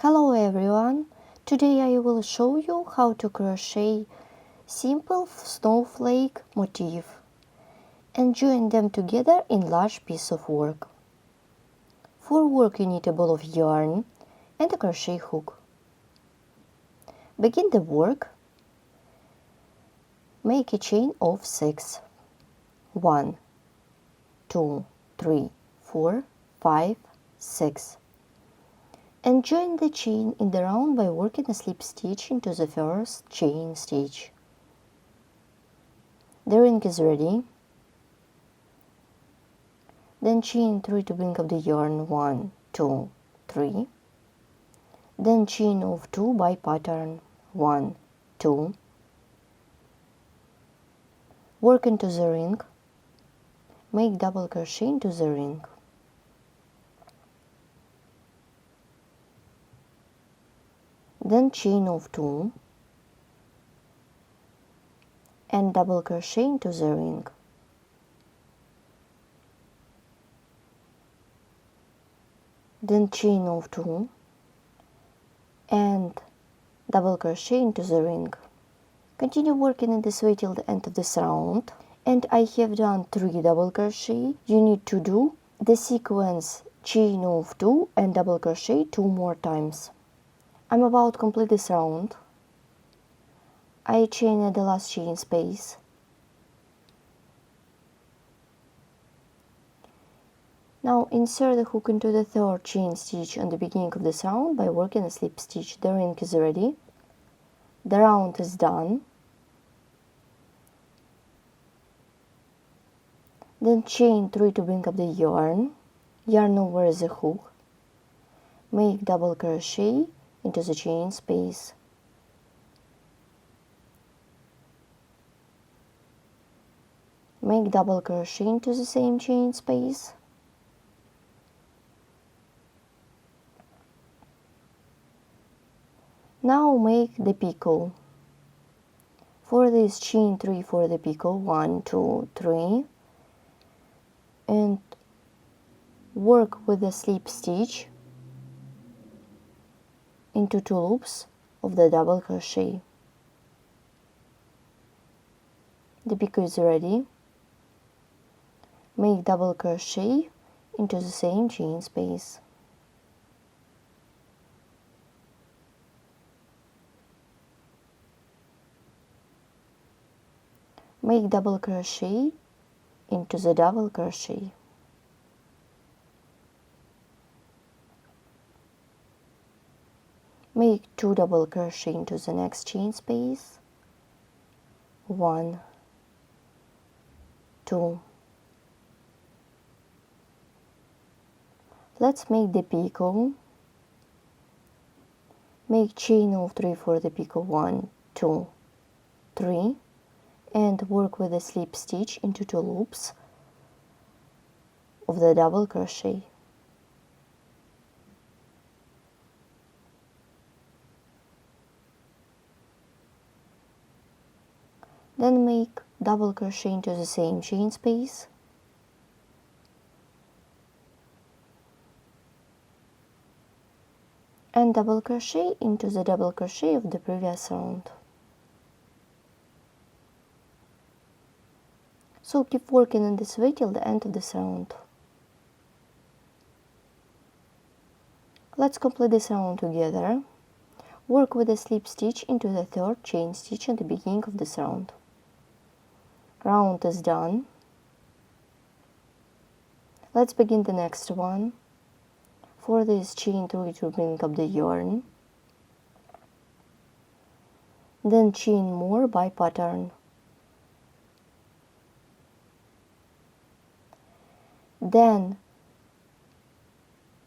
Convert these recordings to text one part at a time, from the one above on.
Hello everyone! Today I will show you how to crochet simple snowflake motif and join them together in large piece of work. For work you need a ball of yarn and a crochet hook. Begin the work. Make a chain of 6. 1, 2, 3, 4, 5, 6. And join the chain in the round by working a slip stitch into the first chain stitch. The ring is ready. Then chain 3 to bring up the yarn 1, 2, 3. Then chain of 2 by pattern 1, 2. Work into the ring. Make double crochet into the ring. Then chain of 2 and double crochet into the ring. Then chain of 2 and double crochet into the ring. Continue working in this way till the end of this round, and I have done 3 double crochet. You need to do the sequence chain of 2 and double crochet 2 more times. I'm about to complete this round. I chain at the last chain space. Now insert the hook into the 3rd chain stitch on the beginning of this round by working a slip stitch. The ring is ready. The round is done. Then chain 3 to bring up the yarn. Yarn over the hook. Make double crochet into the chain space. Make double crochet into the same chain space. Now make the picot. For this, chain 3 for the picot 1, 2, 3, and work with the slip stitch into 2 loops of the double crochet. The picot is ready. Make double crochet into the same chain space. Make double crochet into the double crochet. Make 2 double crochet into the next chain space. 1, 2. Let's make the picot. Make chain of 3 for the picot 1, 2, 3, and work with a slip stitch into 2 loops of the double crochet. Then make double crochet into the same chain space. And double crochet into the double crochet of the previous round. So keep working in this way till the end of this round. Let's complete this round together. Work with a slip stitch into the 3rd chain stitch at the beginning of this round. Round is done. Let's begin the next one. For this, chain 3 to bring up the yarn. Then chain more by pattern. Then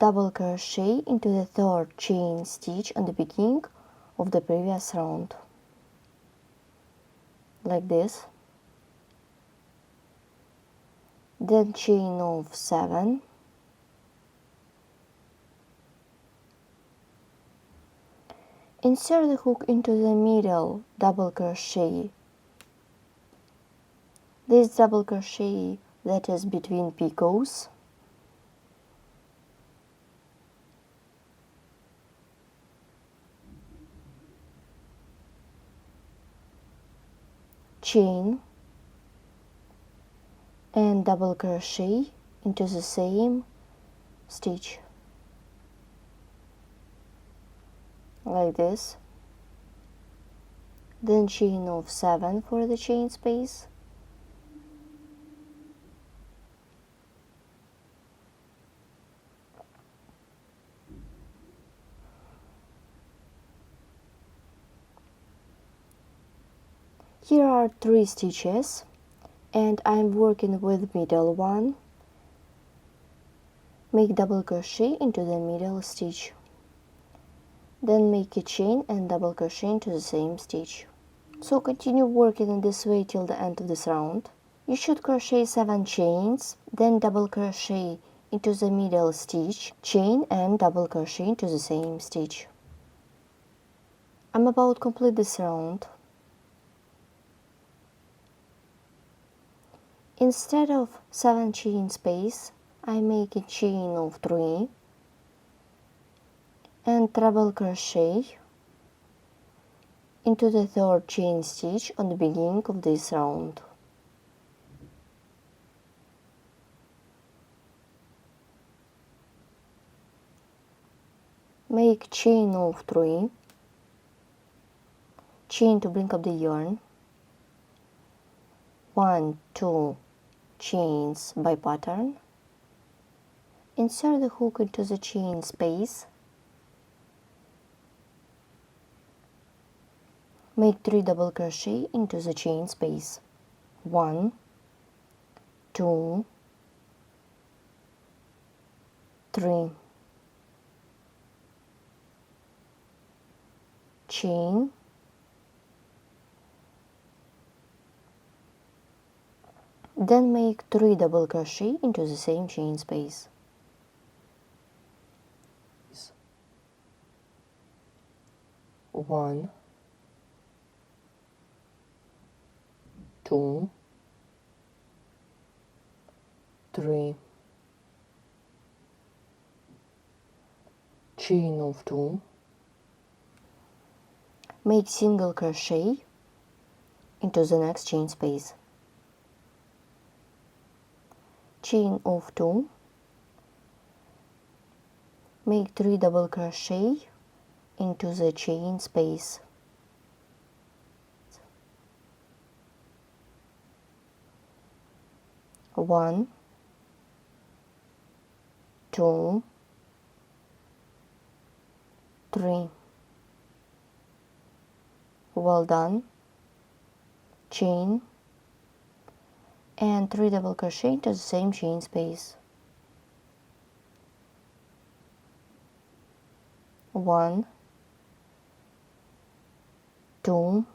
double crochet into the 3rd chain stitch on the beginning of the previous round, like this. Then chain of 7. Insert the hook into the middle double crochet. This double crochet that is between picots. chain and double crochet into the same stitch like this, then chain of 7 for the chain space, here are 3 stitches and I'm working with middle one. Make double crochet into the middle stitch, then make a chain and double crochet into the same stitch. So continue working in this way till the end of this round. You should crochet 7 chains, then double crochet into the middle stitch, chain and double crochet into the same stitch. I'm about to complete this round. Instead of 7 chain space, I make a chain of 3 and treble crochet into the 3rd chain stitch on the beginning of this round. Make chain of 3, chain to bring up the yarn, 1, 2 chains by pattern, insert the hook into the chain space, make 3 double crochet into the chain space, 1, 2, 3, chain, then make 3 double crochet into the same chain space. 1, 2, 3, chain of 2, make single crochet into the next chain space, chain of 2, make 3 double crochet into the chain space, 1, 2, 3. Well done. Chain and 3 double crochet into the same chain space, 1, 2,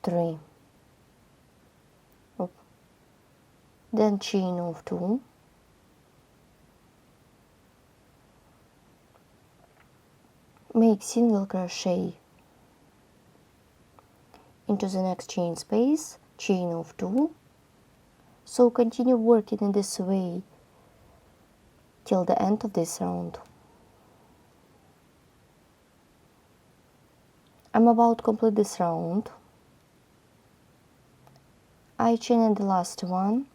3. Then chain of 2, make single crochet into the next chain space, chain of 2. So continue working in this way till the end of this round. I'm about to complete this round. I chain in the last one,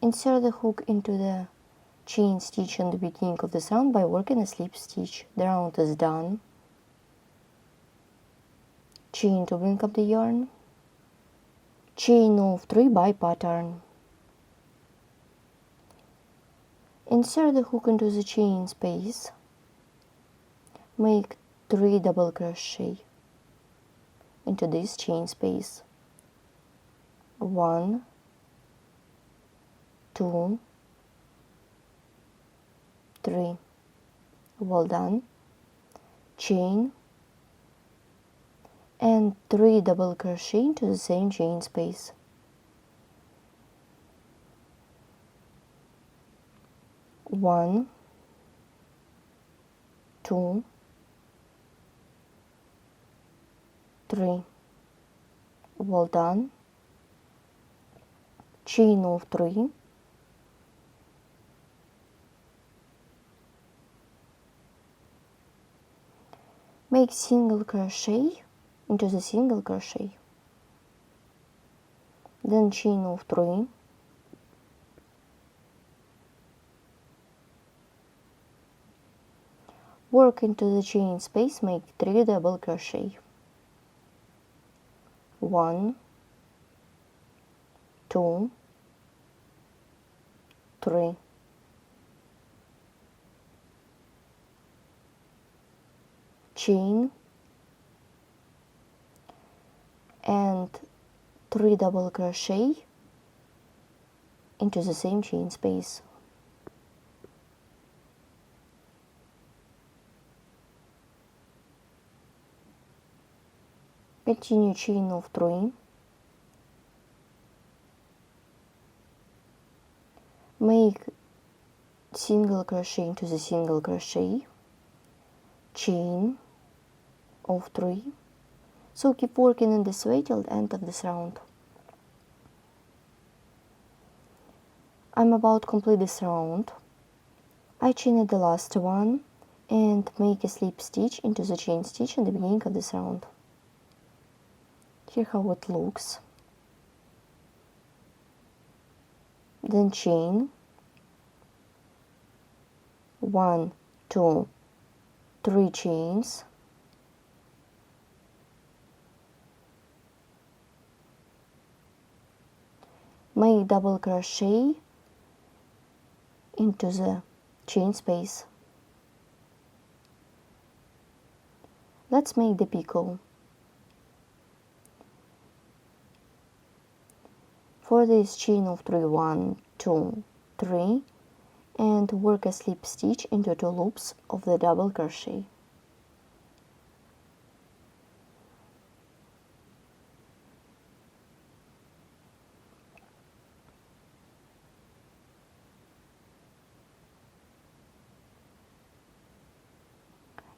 insert the hook into the chain stitch on the beginning of this round by working a slip stitch. The round is done. Chain to bring up the yarn, chain of 3 by pattern, insert the hook into the chain space, make 3 double crochet into this chain space, 1, 2, 3. Well done. Chain and 3 double crochet into the same chain space, 1, 2, 3. Well done. Chain of 3, make single crochet into the single crochet, then chain of 3, work into the chain space, make 3 double crochet, 1, 2, 3, chain, and 3 double crochet into the same chain space. Continue chain of 3, make single crochet into the single crochet, chain of 3. So keep working in this way till the end of this round. I'm about to complete this round. I chain the last one and make a slip stitch into the chain stitch in the beginning of this round. Here how it looks. Then chain, 1, 2, 3 chains, make double crochet into the chain space. Let's make the picot. For this, chain of 3, 1, 2, 3, and work a slip stitch into 2 loops of the double crochet.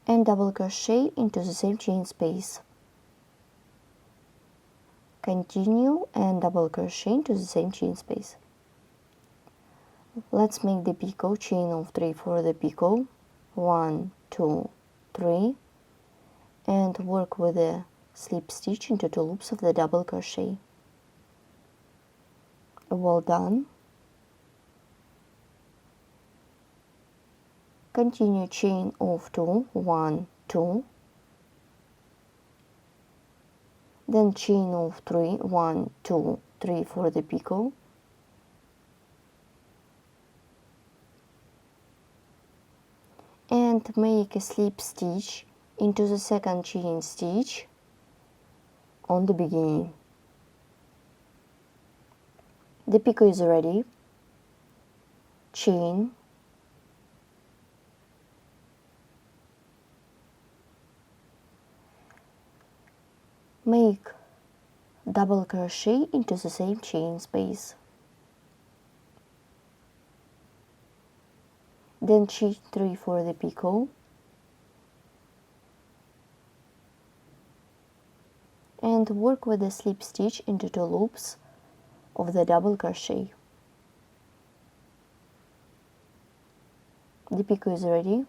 And double crochet into the same chain space. Continue and double crochet into the same chain space. Let's make the picot. Chain of 3 for the picot, 1, 2, 3, and work with a slip stitch into 2 loops of the double crochet. Well done. Continue chain of 2, 1, 2, then chain of 3, 1, 2, 3 for the picot, and make a slip stitch into the second chain stitch on the beginning. The picot is ready. Chain, make double crochet into the same chain space, then chain 3 for the picot, and work with a slip stitch into 2 loops of the double crochet. The picot is ready.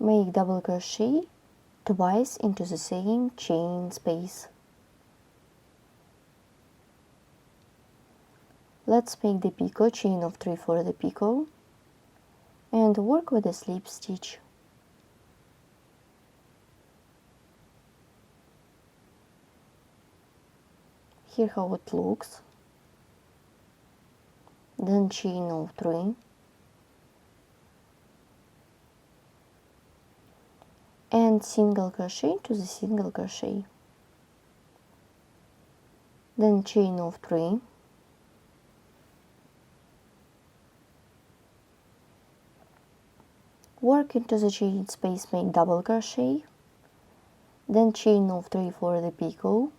Make double crochet twice into the same chain space. Let's make the picot. Chain of 3 for the picot, and work with a slip stitch. Here how it looks. Then chain of 3, and single crochet to the single crochet, then chain of 3, work into the chain space, make double crochet, then chain of 3 for the picot,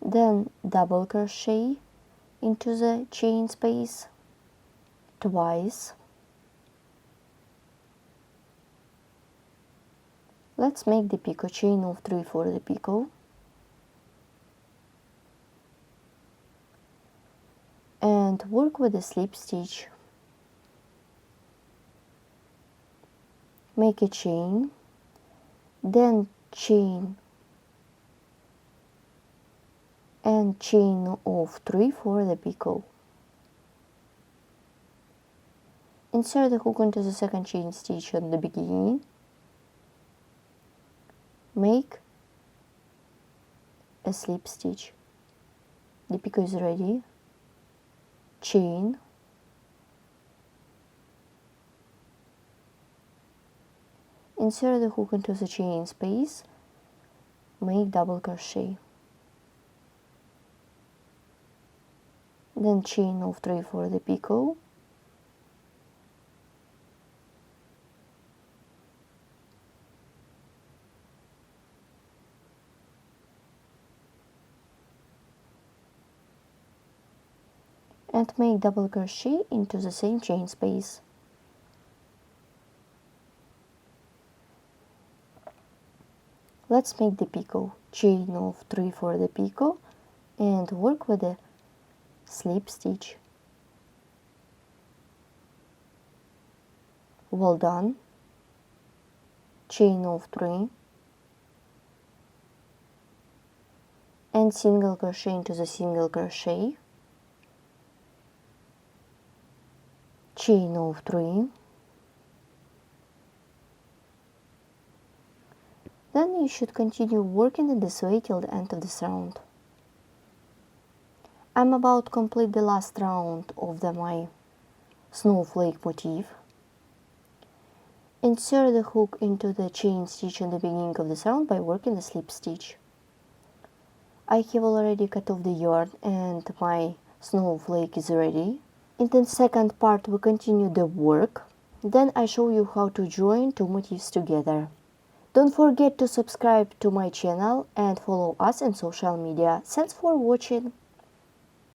then double crochet into the chain space twice, Let's make the picot. Chain of 3 for the picot. And work with the slip stitch. Make a chain, then chain and chain of 3 for the picot. Insert the hook into the second chain stitch at the beginning. Make a slip stitch. The picot is ready. Chain, insert the hook into the chain space, make double crochet, then chain of 3 for the picot, and make double crochet into the same chain space. Let's make the picot. Chain of 3 for the picot and work with the slip stitch. Well done. Chain of 3 and single crochet into the single crochet, chain of 3, then you should continue working in this way till the end of this round. I'm about to complete the last round of my snowflake motif. Insert the hook into the chain stitch in the beginning of this round by working the slip stitch. I have already cut off the yarn and my snowflake is ready. In the second part we continue the work. Then I show you how to join two motifs together. Don't forget to subscribe to my channel and follow us on social media. Thanks for watching.